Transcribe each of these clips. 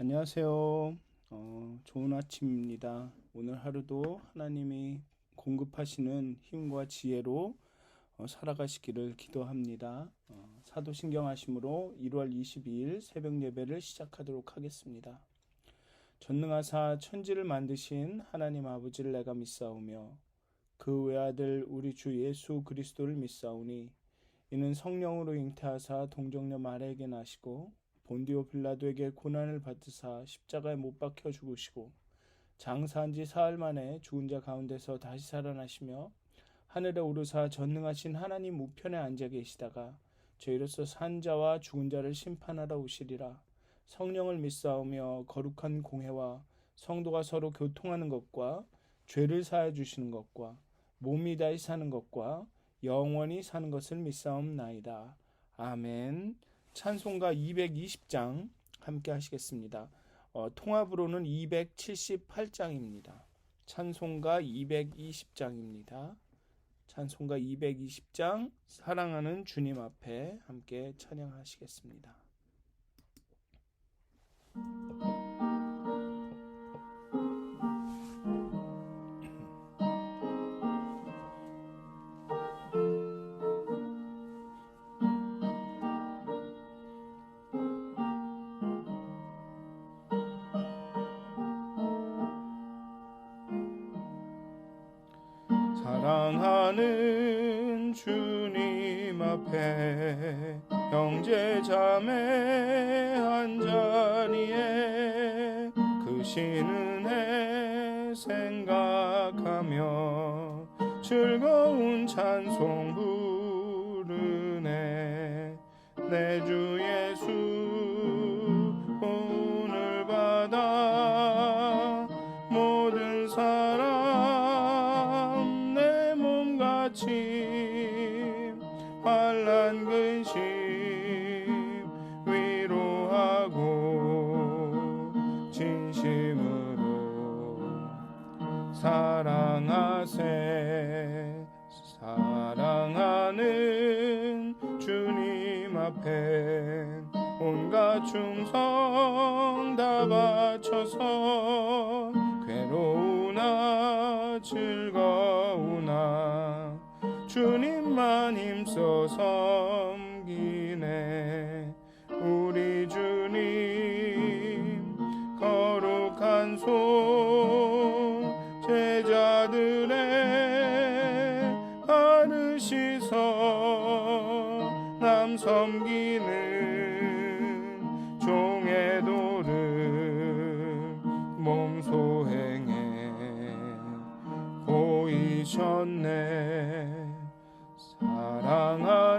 안녕하세요. 좋은 아침입니다. 오늘 하루도 하나님이 공급하시는 힘과 지혜로 살아가시기를 기도합니다. 사도신경 하심으로 1월 22일 새벽 예배를 시작하도록 하겠습니다. 전능하사 천지를 만드신 하나님 아버지를 내가 믿사오며 그 외아들 우리 주 예수 그리스도를 믿사오니 이는 성령으로 잉태하사 동정녀 마리아에게 나시고 본디오 빌라도에게 고난을 받으사 십자가에 못 박혀 죽으시고 장사한 지 사흘 만에 죽은 자 가운데서 다시 살아나시며 하늘에 오르사 전능하신 하나님 우편에 앉아 계시다가 저희로서 산 자와 죽은 자를 심판하러 오시리라. 성령을 믿사오며 거룩한 공회와 성도가 서로 교통하는 것과 죄를 사하여 주시는 것과 몸이 다시 사는 것과 영원히 사는 것을 믿사옵나이다. 아멘. 찬송가 220장 함께 하시겠습니다. 통합으로는 278장입니다. 찬송가 220장입니다. 찬송가 220장 사랑하는 주님 앞에 함께 찬양하시겠습니다. 사랑하는 주님 앞에 형제 자매 한 자리에 크신 은혜 생각하며 즐거운 찬송 부르네. 내 주 예수 오늘 받아 모든 사람 내 몸같이 환난 근심 위로하고 진심으로 사랑하세. 사랑하는 주님 앞에 온갖 충성 다 바쳐서 괴로우나 즐거우나 주님만 힘써 섬기네. 우리 주님 거룩한 손 제자들의 바르시서 남 섬기는 종의 도를 몸소행해 보이셨네.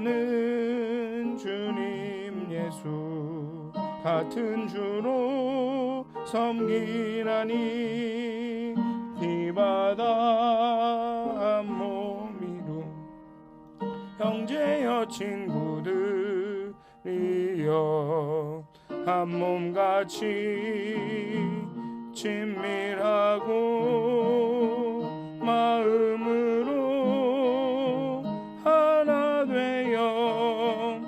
사랑하는 주님 예수 같은 주로 섬기나니 피바다 한 몸이루 형제여 친구들이여 한 몸같이 친밀하고 마음으로 하나 되어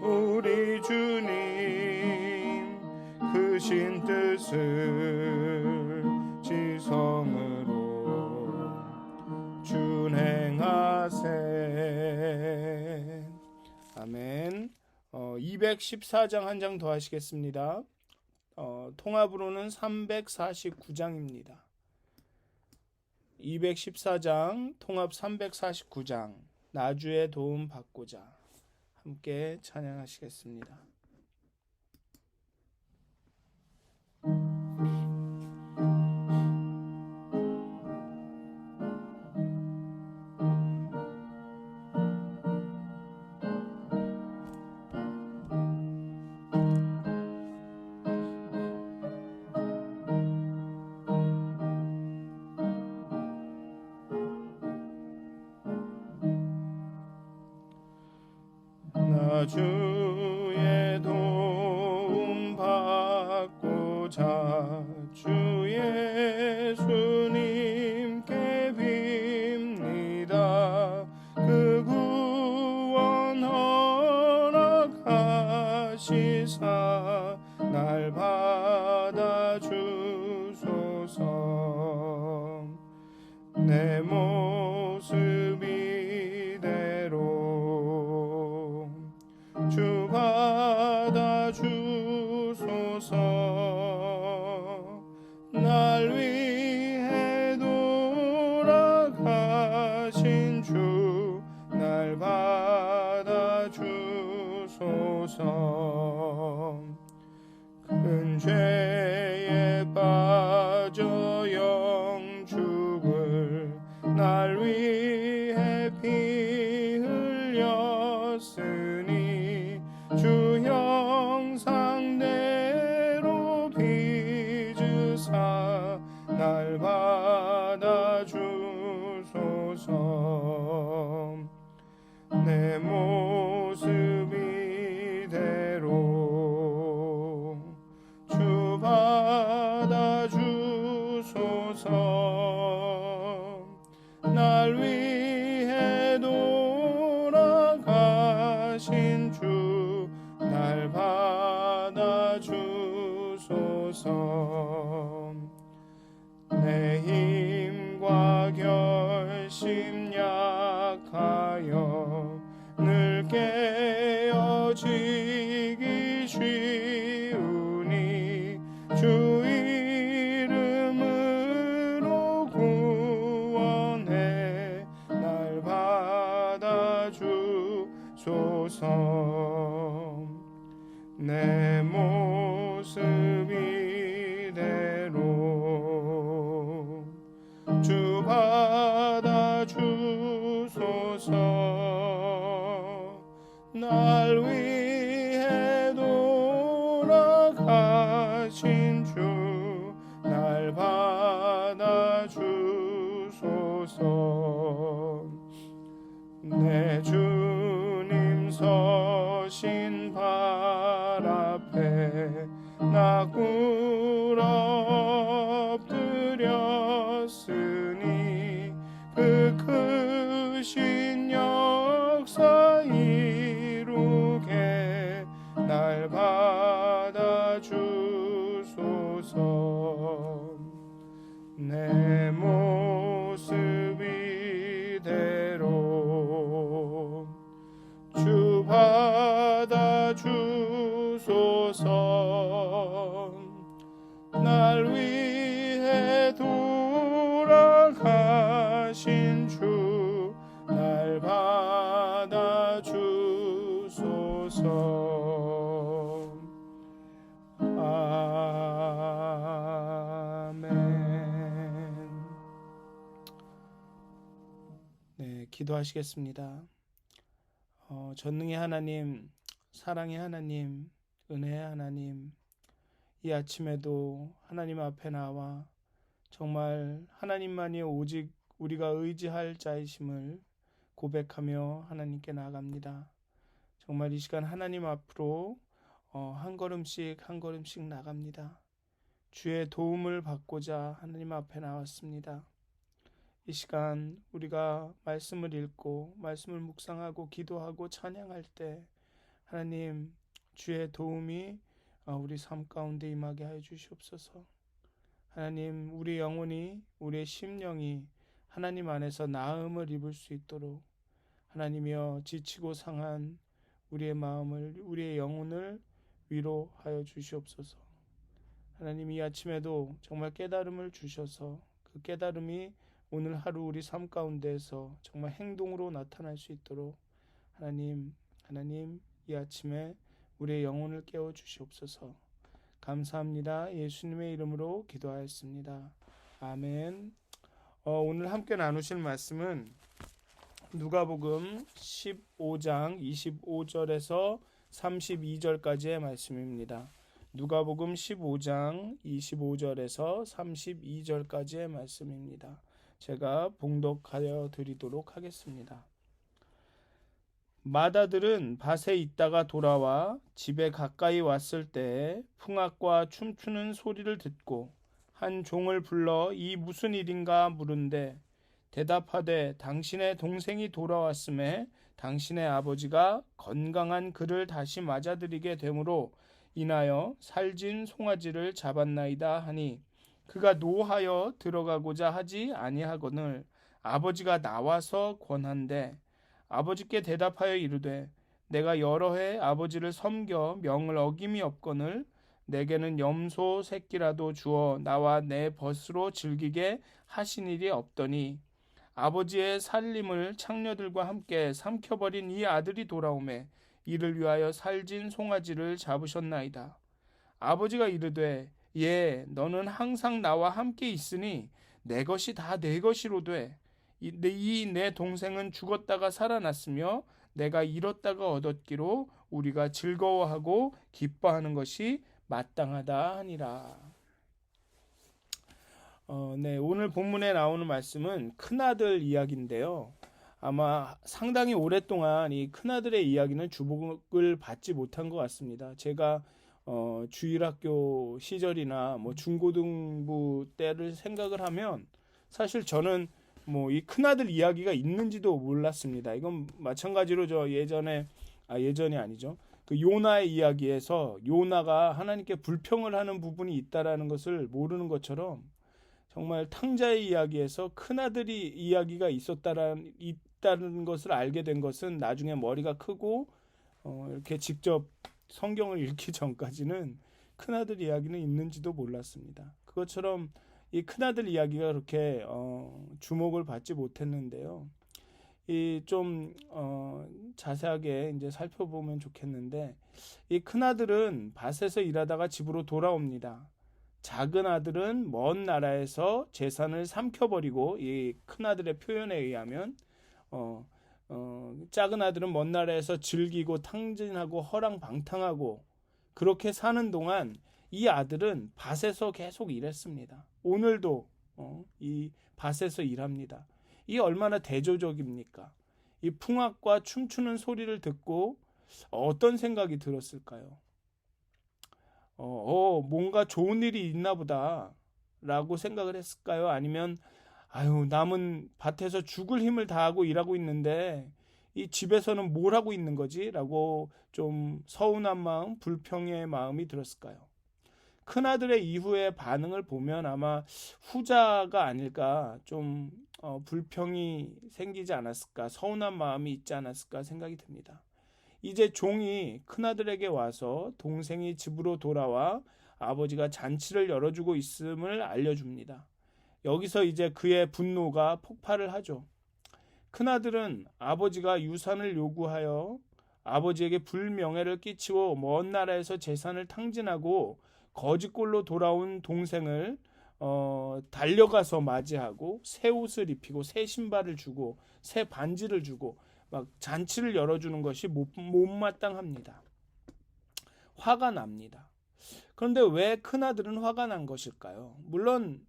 우리 주님 크신 뜻을 지성으로 준행하세. 아멘. 214장 한 장 더 하시겠습니다. 통합으로는 349장입니다. 214장 통합 349장 나주의 도움 받고자 함께 찬양하시겠습니다. 나 주의 도움 받고자 주 예수님께 빕니다. 그 구원 허락하시사 날 주소서. 큰 죄에 빠져 영 죽을 날 위해 피 흘렸으니 주 형상대로 빚으사 날 받아 주소서. 내 모습 이대로 주 받아 주소서. 날 위해 돌아가신 주 날 받아 주소서. 내 힘과 결심 약하여 늘 깨어지기 쉬우니 주 이름으로 구원해 날 받아 주소서. 내 모습 이대로 주 받아 주소서. 날 위해 돌아가신 주 날 받아 주소서. 내 주님 서신 발 앞에 나 꿇어 엎드렸으니 그 크신 역사 이루게 날 받아 주소서. 내 모습 이대로 주 받아 주소서. 날 위해 돌아가신 주 날 받아 주소서. 아멘. 네, 기도하시겠습니다. 전능의 하나님, 사랑의 하나님, 은혜의 하나님, 이 아침에도 하나님 앞에 나와 정말 하나님만이 오직 우리가 의지할 자이심을 고백하며 하나님께 나아갑니다. 정말 이 시간 하나님 앞으로 한 걸음씩 한 걸음씩 나갑니다. 주의 도움을 받고자 하나님 앞에 나왔습니다. 이 시간 우리가 말씀을 읽고 말씀을 묵상하고 기도하고 찬양할 때 하나님 주의 도움이 우리 삶 가운데 임하게 하여 주시옵소서. 하나님 우리 영혼이 우리의 심령이 하나님 안에서 나음을 입을 수 있도록 하나님이여 지치고 상한 우리의 마음을 우리의 영혼을 위로하여 주시옵소서. 하나님 이 아침에도 정말 깨달음을 주셔서 그 깨달음이 오늘 하루 우리 삶 가운데에서 정말 행동으로 나타날 수 있도록 하나님 이 아침에 우리의 영혼을 깨워 주시옵소서. 감사합니다. 예수님의 이름으로 기도하였습니다. 아멘. 오늘 함께 나누실 말씀은 누가복음 15장 25절에서 32절까지의 말씀입니다. 누가복음 15장 25절에서 32절까지의 말씀입니다. 제가 봉독하여 드리도록 하겠습니다. 마다들은 밭에 있다가 돌아와 집에 가까이 왔을 때 풍악과 춤추는 소리를 듣고 한 종을 불러 이 무슨 일인가 물은데 대답하되 당신의 동생이 돌아왔음에 당신의 아버지가 건강한 그를 다시 맞아들이게 되므로 인하여 살진 송아지를 잡았나이다 하니 그가 노하여 들어가고자 하지 아니하거늘 아버지가 나와서 권한대 아버지께 대답하여 이르되 내가 여러 해 아버지를 섬겨 명을 어김이 없거늘 내게는 염소 새끼라도 주어 나와 내 벗으로 즐기게 하신 일이 없더니 아버지의 살림을 창녀들과 함께 삼켜버린 이 아들이 돌아오매 이를 위하여 살진 송아지를 잡으셨나이다. 아버지가 이르되 너는 항상 나와 함께 있으니 내 것이 다 내 것이로되 이 내 동생은 죽었다가 살아났으며 내가 잃었다가 얻었기로 우리가 즐거워하고 기뻐하는 것이 마땅하다 하니라. 네, 오늘 본문에 나오는 말씀은 큰아들 이야기인데요. 아마 상당히 오랫동안 이 큰아들의 이야기는 주목을 받지 못한 것 같습니다. 제가 주일학교 시절이나 뭐 중고등부 때를 생각을 하면 사실 저는 뭐 이 큰아들 이야기가 있는지도 몰랐습니다. 이건 마찬가지로 저 예전이 아니죠. 그 요나의 이야기에서 요나가 하나님께 불평을 하는 부분이 있다라는 것을 모르는 것처럼 정말 탕자의 이야기에서 큰아들이 이야기가 있다는 것을 알게 된 것은 나중에 머리가 크고 이렇게 직접 성경을 읽기 전까지는 큰아들 이야기는 있는지도 몰랐습니다. 그것처럼 이 큰아들 이야기가 그렇게 주목을 받지 못했는데요. 이 좀 자세하게 이제 살펴보면 좋겠는데, 이 큰아들은 밭에서 일하다가 집으로 돌아옵니다. 작은 아들은 먼 나라에서 재산을 삼켜버리고, 이 큰아들의 표현에 의하면 작은 아들은 먼 나라에서 즐기고 탕진하고 허랑방탕하고 그렇게 사는 동안 이 아들은 밭에서 계속 일했습니다. 오늘도 이 밭에서 일합니다. 이 얼마나 대조적입니까? 이 풍악과 춤추는 소리를 듣고 어떤 생각이 들었을까요? 뭔가 좋은 일이 있나 보다 라고 생각을 했을까요? 아니면 남은 밭에서 죽을 힘을 다하고 일하고 있는데 이 집에서는 뭘 하고 있는 거지? 라고 좀 서운한 마음, 불평의 마음이 들었을까요? 큰아들의 이후의 반응을 보면 아마 후자가 아닐까, 좀 불평이 생기지 않았을까, 서운한 마음이 있지 않았을까 생각이 듭니다. 이제 종이 큰아들에게 와서 동생이 집으로 돌아와 아버지가 잔치를 열어주고 있음을 알려줍니다. 여기서 이제 그의 분노가 폭발을 하죠. 큰아들은 아버지가 유산을 요구하여 아버지에게 불명예를 끼치고 먼 나라에서 재산을 탕진하고 거짓골로 돌아온 동생을 달려가서 맞이하고 새 옷을 입히고 새 신발을 주고 새 반지를 주고 막 잔치를 열어주는 것이 못마땅합니다. 화가 납니다. 그런데 왜 큰아들은 화가 난 것일까요? 물론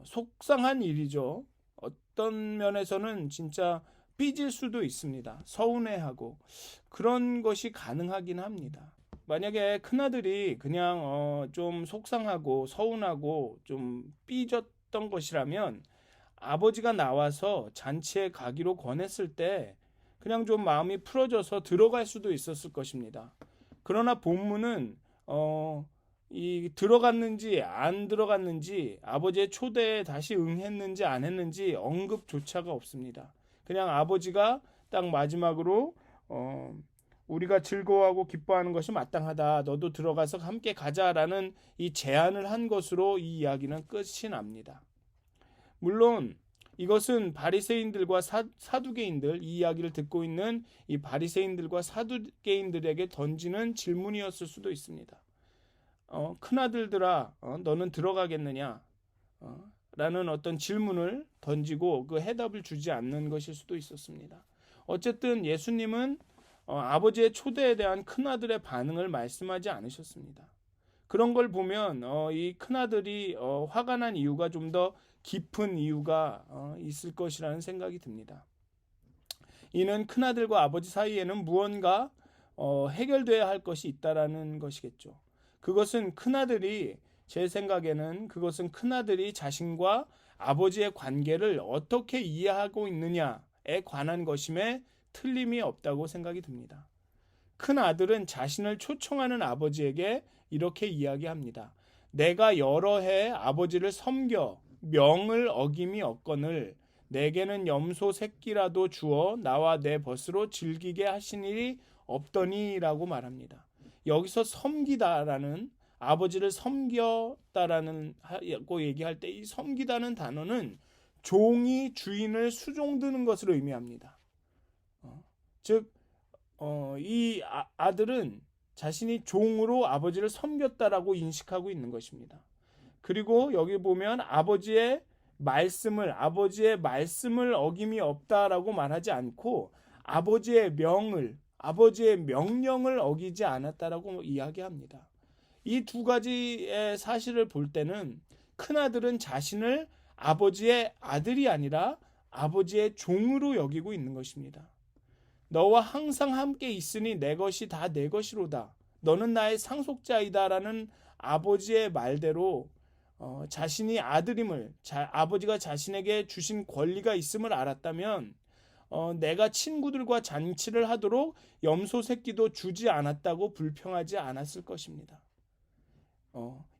속상한 일이죠. 어떤 면에서는 진짜 삐질 수도 있습니다. 서운해하고 그런 것이 가능하긴 합니다. 만약에 큰아들이 그냥 좀 속상하고 서운하고 좀 삐졌던 것이라면 아버지가 나와서 잔치에 가기로 권했을 때 그냥 좀 마음이 풀어져서 들어갈 수도 있었을 것입니다. 그러나 본문은 이 들어갔는지 안 들어갔는지 아버지의 초대에 다시 응했는지 안 했는지 언급조차가 없습니다. 그냥 아버지가 딱 마지막으로 우리가 즐거워하고 기뻐하는 것이 마땅하다. 너도 들어가서 함께 가자라는 이 제안을 한 것으로 이 이야기는 끝이 납니다. 물론 이것은 바리새인들과 사두개인들, 이 이야기를 듣고 있는 이 바리새인들과 사두개인들에게 던지는 질문이었을 수도 있습니다. 큰아들들아, 너는 들어가겠느냐? 라는 어떤 질문을 던지고 그 해답을 주지 않는 것일 수도 있었습니다. 어쨌든 예수님은 아버지의 초대에 대한 큰아들의 반응을 말씀하지 않으셨습니다. 그런 걸 보면 이 큰아들이 화가 난 이유가 좀 더 깊은 이유가 있을 것이라는 생각이 듭니다. 이는 큰아들과 아버지 사이에는 무언가 해결돼야 할 것이 있다라는 것이겠죠. 제 생각에는 그것은 큰아들이 자신과 아버지의 관계를 어떻게 이해하고 있느냐에 관한 것임에 틀림이 없다고 생각이 듭니다. 큰아들은 자신을 초청하는 아버지에게 이렇게 이야기합니다. 내가 여러 해 아버지를 섬겨 명을 어김이 없거늘 내게는 염소 새끼라도 주어 나와 내 벗으로 즐기게 하시니 없더니 라고 말합니다. 여기서 섬기다라는, 아버지를 섬겼다라는 고 얘기할 때 이 섬기다는 단어는 종이 주인을 수종드는 것을 의미합니다. 즉 이 아들은 자신이 종으로 아버지를 섬겼다라고 인식하고 있는 것입니다. 그리고 여기 보면 아버지의 말씀을 어김이 없다라고 말하지 않고 아버지의 명령을 어기지 않았다라고 이야기합니다. 이 두 가지의 사실을 볼 때는 큰아들은 자신을 아버지의 아들이 아니라 아버지의 종으로 여기고 있는 것입니다. 너와 항상 함께 있으니 내 것이 다 내 것이로다. 너는 나의 상속자이다라는 아버지의 말대로 자신이 아들임을, 아버지가 자신에게 주신 권리가 있음을 알았다면 내가 친구들과 잔치를 하도록 염소 새끼도 주지 않았다고 불평하지 않았을 것입니다.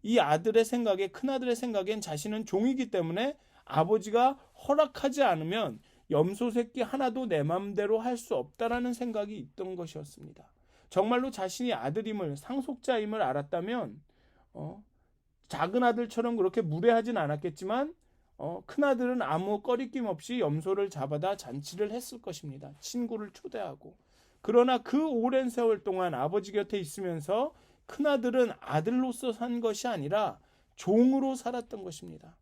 이 아들의 생각에, 큰아들의 생각엔 자신은 종이기 때문에 아버지가 허락하지 않으면 염소 새끼 하나도 내 맘대로 할 수 없다라는 생각이 있던 것이었습니다. 정말로 자신이 아들임을, 상속자임을 알았다면 작은 아들처럼 그렇게 무례하진 않았겠지만 큰아들은 아무 꺼리낌 없이 염소를 잡아다 잔치를 했을 것입니다. 친구를 초대하고. 그러나 그 오랜 세월 동안 아버지 곁에 있으면서 큰아들은 아들로서 산 것이 아니라 종으로 살았던 것입니다.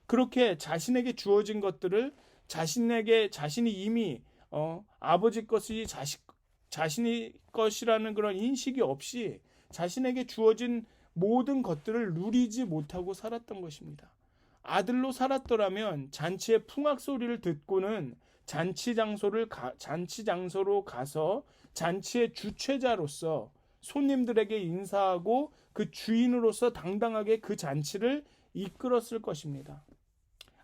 그렇게 자신에게 주어진 것들을 자신이 이미 아버지 것이 자신의 것이라는 그런 인식이 없이 자신에게 주어진 모든 것들을 누리지 못하고 살았던 것입니다. 아들로 살았더라면 잔치의 풍악 소리를 듣고는 잔치 장소로 가서 잔치의 주최자로서 손님들에게 인사하고 그 주인으로서 당당하게 그 잔치를 이끌었을 것입니다.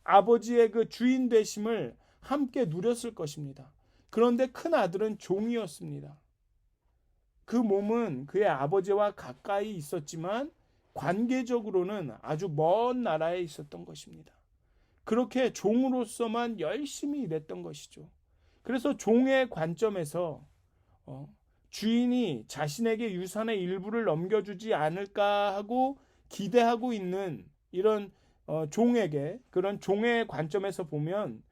아버지의 그 주인 되심을 함께 누렸을 것입니다. 그런데 큰 아들은 종이었습니다. 그 몸은 그의 아버지와 가까이 있었지만 관계적으로는 아주 먼 나라에 있었던 것입니다. 그렇게 종으로서만 열심히 일했던 것이죠. 그래서 종의 관점에서 주인이 자신에게 유산의 일부를 넘겨주지 않을까 하고 기대하고 있는 이런 종에게, 그런 종의 관점에서 보면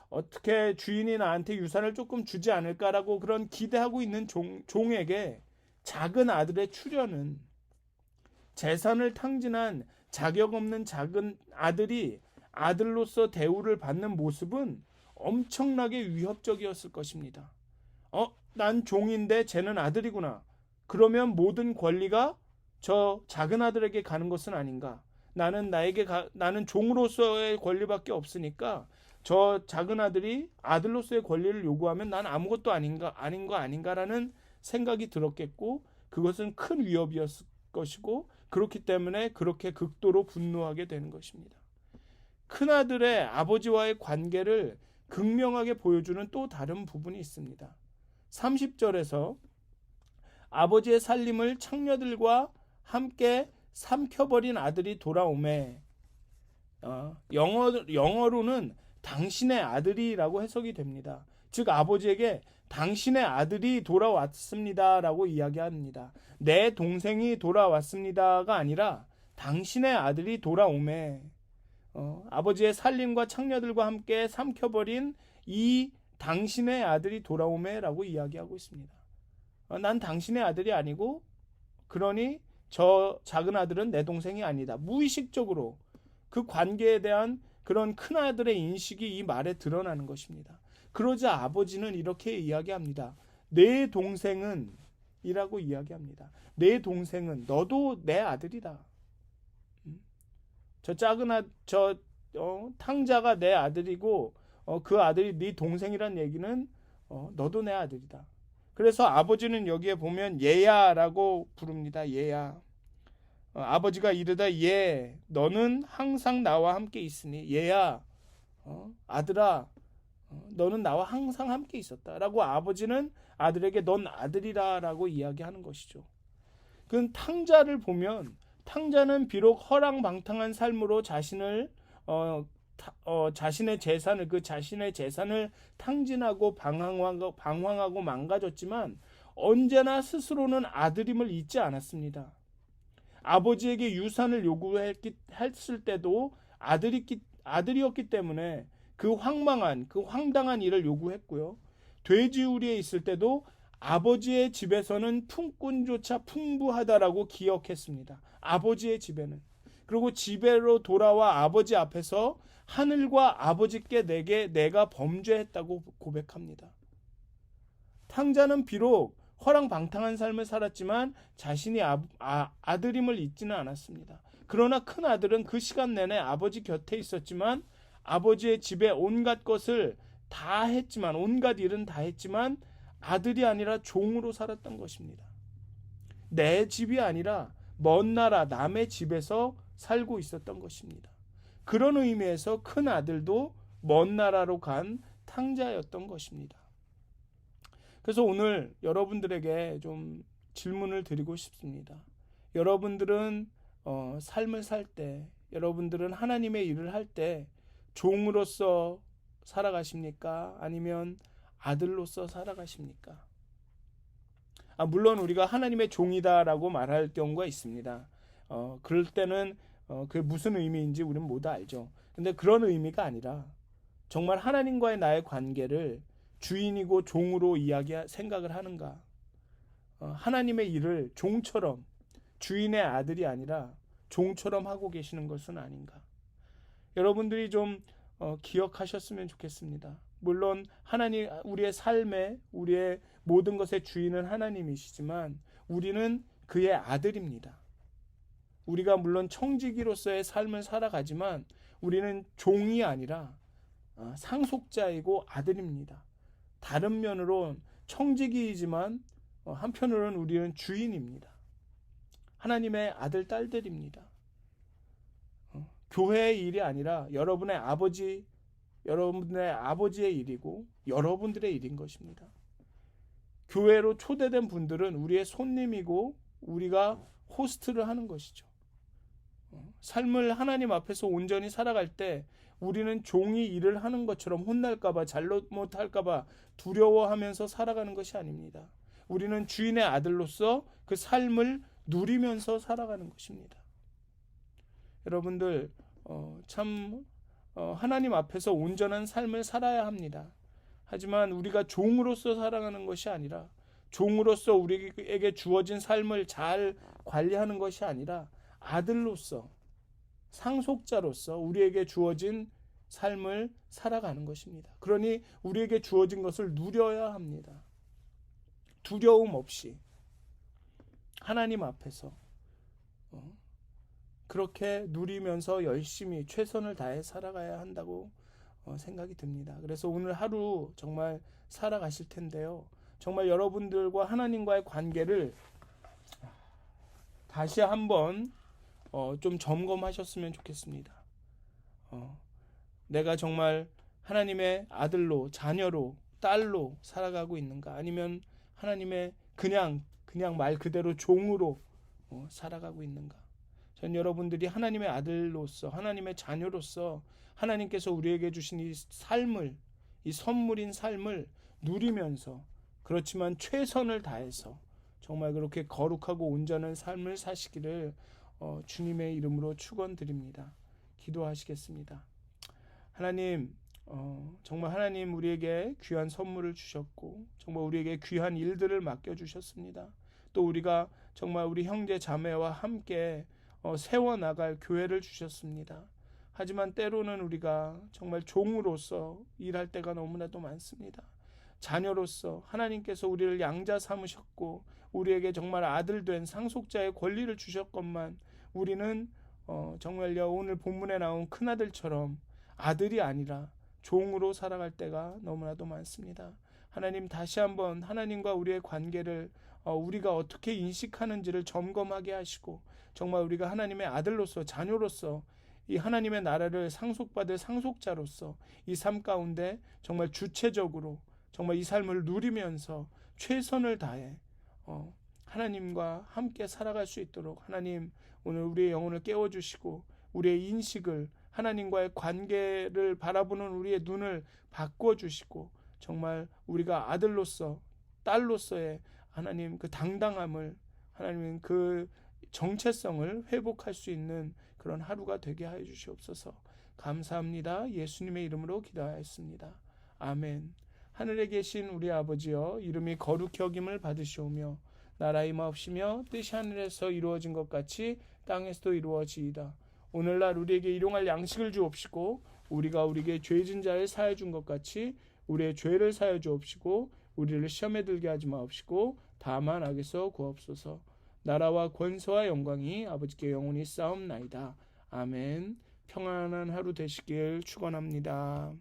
어떻게 주인이 나한테 유산을 조금 주지 않을까라고 그런 기대하고 있는 종에게 작은 아들의 출현은, 재산을 탕진한 자격 없는 작은 아들이 아들로서 대우를 받는 모습은 엄청나게 위협적이었을 것입니다. 난 종인데 쟤는 아들이구나. 그러면 모든 권리가 저 작은 아들에게 가는 것은 아닌가? 나는 종으로서의 권리밖에 없으니까 저 작은 아들이 아들로서의 권리를 요구하면 난 아무것도 아닌 거 아닌가라는 생각이 들었겠고, 그것은 큰 위협이었을 것이고, 그렇기 때문에 그렇게 극도로 분노하게 되는 것입니다. 큰아들의 아버지와의 관계를 극명하게 보여주는 또 다른 부분이 있습니다. 30절에서 아버지의 살림을 창녀들과 함께 삼켜버린 아들이 돌아오매, 영어로는 당신의 아들이라고 해석이 됩니다. 즉 아버지에게 당신의 아들이 돌아왔습니다라고 이야기합니다. 내 동생이 돌아왔습니다가 아니라 당신의 아들이 돌아오매, 아버지의 살림과 창녀들과 함께 삼켜버린 이 당신의 아들이 돌아오매라고 이야기하고 있습니다. 난 당신의 아들이 아니고, 그러니 저 작은 아들은 내 동생이 아니다. 무의식적으로 그 관계에 대한 그런 큰아들의 인식이 이 말에 드러나는 것입니다. 그러자 아버지는 이렇게 이야기합니다. 내 동생은 이라고 이야기합니다. 내 동생은, 너도 내 아들이다. 탕자가 내 아들이고 그 아들이 네 동생이란 얘기는 너도 내 아들이다. 그래서 아버지는 여기에 보면 얘야라고 부릅니다. 얘야. 아버지가 이르다 얘, 너는 항상 나와 함께 있으니, 얘야, 아들아, 너는 나와 항상 함께 있었다라고 아버지는 아들에게 넌 아들이라라고 이야기하는 것이죠. 그 탕자를 보면, 탕자는 비록 허랑방탕한 삶으로 자신의 재산을 탕진하고 방황하고 망가졌지만 언제나 스스로는 아들임을 잊지 않았습니다. 아버지에게 유산을 요구했을 때도 아들이었기 때문에 그 황당한 일을 요구했고요. 돼지우리에 있을 때도 아버지의 집에서는 품꾼조차 풍부하다라고 기억했습니다. 아버지의 집에는. 그리고 집에로 돌아와 아버지 앞에서 하늘과 아버지께 내가 범죄했다고 고백합니다. 탕자는 비록 허랑방탕한 삶을 살았지만 자신이 아들임을 잊지는 않았습니다. 그러나 큰 아들은 그 시간 내내 아버지 곁에 있었지만 아버지의 집에 온갖 것을 다 했지만, 온갖 일은 다 했지만 아들이 아니라 종으로 살았던 것입니다. 내 집이 아니라 먼 나라 남의 집에서 살고 있었던 것입니다. 그런 의미에서 큰 아들도 먼 나라로 간 탕자였던 것입니다. 그래서 오늘 여러분들에게 좀 질문을 드리고 싶습니다. 여러분들은 삶을 살 때, 여러분들은 하나님의 일을 할 때 종으로서 살아가십니까? 아니면 아들로서 살아가십니까? 물론 우리가 하나님의 종이다라고 말할 경우가 있습니다. 그럴 때는 그게 무슨 의미인지 우리는 모두 알죠. 근데 그런 의미가 아니라 정말 하나님과의 나의 관계를 주인이고 종으로 생각을 하는가? 하나님의 일을 종처럼, 주인의 아들이 아니라 종처럼 하고 계시는 것은 아닌가? 여러분들이 좀 기억하셨으면 좋겠습니다. 물론 하나님, 우리의 삶에, 우리의 모든 것의 주인은 하나님이시지만 우리는 그의 아들입니다. 우리가 물론 청지기로서의 삶을 살아가지만 우리는 종이 아니라 상속자이고 아들입니다. 다른 면으로 청지기이지만 한편으로는 우리는 주인입니다. 하나님의 아들, 딸들입니다. 교회의 일이 아니라 여러분의 아버지의 일이고 여러분들의 일인 것입니다. 교회로 초대된 분들은 우리의 손님이고 우리가 호스트를 하는 것이죠. 삶을 하나님 앞에서 온전히 살아갈 때 우리는 종이 일을 하는 것처럼 혼날까봐, 잘못할까봐 두려워하면서 살아가는 것이 아닙니다. 우리는 주인의 아들로서 그 삶을 누리면서 살아가는 것입니다. 여러분들 하나님 앞에서 온전한 삶을 살아야 합니다. 하지만 우리가 종으로서 살아가는 것이 아니라, 종으로서 우리에게 주어진 삶을 잘 관리하는 것이 아니라 아들로서, 상속자로서 우리에게 주어진 삶을 살아가는 것입니다. 그러니 우리에게 주어진 것을 누려야 합니다. 두려움 없이 하나님 앞에서 그렇게 누리면서 열심히 최선을 다해 살아가야 한다고 생각이 듭니다. 그래서 오늘 하루 정말 살아가실 텐데요. 정말 여러분들과 하나님과의 관계를 다시 한번 좀 점검하셨으면 좋겠습니다. 내가 정말 하나님의 아들로, 자녀로, 딸로 살아가고 있는가? 아니면 하나님의 그냥 말 그대로 종으로 살아가고 있는가? 전 여러분들이 하나님의 아들로서, 하나님의 자녀로서 하나님께서 우리에게 주신 이 삶을, 이 선물인 삶을 누리면서, 그렇지만 최선을 다해서 정말 그렇게 거룩하고 온전한 삶을 사시기를 주님의 이름으로 축원드립니다. 기도하시겠습니다. 하나님, 정말 하나님 우리에게 귀한 선물을 주셨고 정말 우리에게 귀한 일들을 맡겨주셨습니다. 또 우리가 정말 우리 형제 자매와 함께 세워나갈 교회를 주셨습니다. 하지만 때로는 우리가 정말 종으로서 일할 때가 너무나도 많습니다. 자녀로서 하나님께서 우리를 양자 삼으셨고 우리에게 정말 아들 된 상속자의 권리를 주셨건만 우리는 정말요, 오늘 본문에 나온 큰아들처럼 아들이 아니라 종으로 살아갈 때가 너무나도 많습니다. 하나님, 다시 한번 하나님과 우리의 관계를 우리가 어떻게 인식하는지를 점검하게 하시고 정말 우리가 하나님의 아들로서, 자녀로서 이 하나님의 나라를 상속받을 상속자로서 이 삶 가운데 정말 주체적으로 정말 이 삶을 누리면서 최선을 다해 하나님과 함께 살아갈 수 있도록 하나님 오늘 우리의 영혼을 깨워주시고 우리의 인식을, 하나님과의 관계를 바라보는 우리의 눈을 바꿔주시고 정말 우리가 아들로서, 딸로서의 하나님 그 당당함을, 하나님 그 정체성을 회복할 수 있는 그런 하루가 되게 하여 주시옵소서. 감사합니다. 예수님의 이름으로 기도하였습니다. 아멘. 하늘에 계신 우리 아버지여, 이름이 거룩히 여김을 받으시오며 나라의 임하옵시며 뜻이 하늘에서 이루어진 것 같이 땅에서도 이루어지이다. 오늘날 우리에게 일용할 양식을 주옵시고 우리가 우리에게 죄 진 자를 사하여 준 것 같이 우리의 죄를 사하여 주옵시고 우리를 시험에 들게 하지 마옵시고 다만 악에서 구하옵소서. 나라와 권세와 영광이 아버지께 영원히 싸움나이다. 아멘. 평안한 하루 되시길 축원합니다.